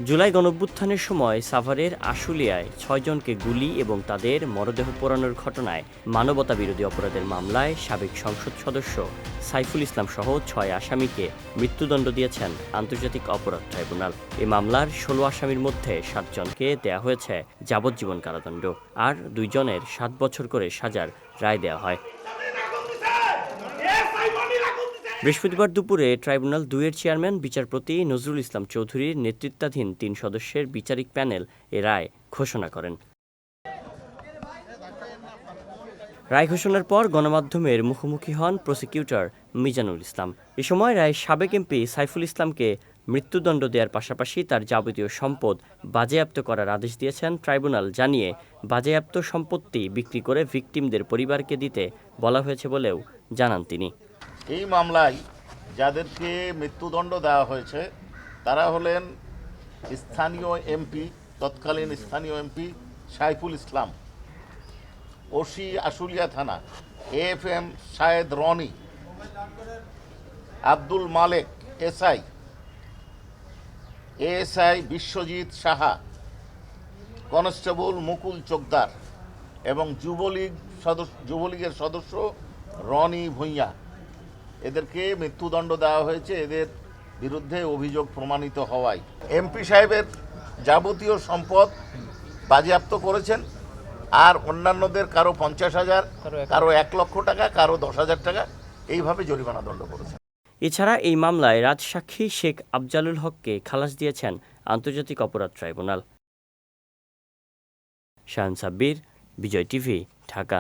জুলাই গণঅভ্যুত্থানের সময় সাভারের আশুলিয়ায় ৬ জনকে গুলি এবং তাদের মরদেহ পোড়ানোর ঘটনায় মানবতাবিরোধী অপরাধের মামলায় সাবেক সংসদ সদস্য সাইফুল ইসলাম সহ ৬ আসামিকে মৃত্যুদণ্ড দিয়েছেন আন্তর্জাতিক অপরাধ ট্রাইব্যুনাল। এ মামলার ১৬ আসামির মধ্যে ৭ জনকে দেয়া হয়েছে যাবজ্জীবন কারাদণ্ড, আর ২ জনের ৭ বছর করে সাজার রায় দেওয়া হয়। বৃহস্পতিবার দুপুরে ট্রাইব্যুনাল ২-এর চেয়ারম্যান বিচারপতি নজরুল ইসলাম চৌধুরীর নেতৃত্বাধীন ৩ সদস্যের বিচারিক প্যানেল এ রায় ঘোষণা করেন। রায় ঘোষণার পর গণমাধ্যমের মুখোমুখি হন প্রসিকিউটর মিজানুল ইসলাম। এ সময় রায় সাবেক এমপি সাইফুল ইসলামকে মৃত্যুদণ্ড দেওয়ার পাশাপাশি তার যাবতীয় সম্পদ বাজেয়াপ্ত করার আদেশ দিয়েছেন ট্রাইব্যুনাল, জানিয়ে বাজেয়াপ্ত সম্পত্তি বিক্রি করে ভিকটিমদের পরিবারকে দিতে বলা হয়েছে বলেও জানান তিনি। এই মামলায় যাদেরকে মৃত্যুদণ্ড দেওয়া হয়েছে তারা হলেন তৎকালীন স্থানীয় এমপি সাইফুল ইসলাম, ওসি আশুলিয়া থানা AFM শাহেদ রনি, আব্দুল মালেক ASI বিশ্বজিৎ সাহা, কনস্টেবল মুকুল চোকদার এবং যুবলীগের সদস্য রনি ভূঁইয়া। এদেরকে মৃত্যুদণ্ড দেওয়া হয়েছে এদের বিরুদ্ধে অভিযোগ প্রমাণিত হওয়ায়। এমপি সাহেবের যাবতীয় সম্পদ বাজেয়াপ্ত করেছেন, আর অন্যান্যদের কারো ৫০,০০০, কারো ১ লক্ষ টাকা, কারো ১০,০০০ টাকা এইভাবে জরিমানা দণ্ড করেছেন। এছাড়া এই মামলায় রাজসাক্ষী শেখ আফজালুল হককে খালাস দিয়েছেন আন্তর্জাতিক অপরাধ ট্রাইব্যুনাল। শাহান সাব্বির, বিজয় টিভি, ঢাকা।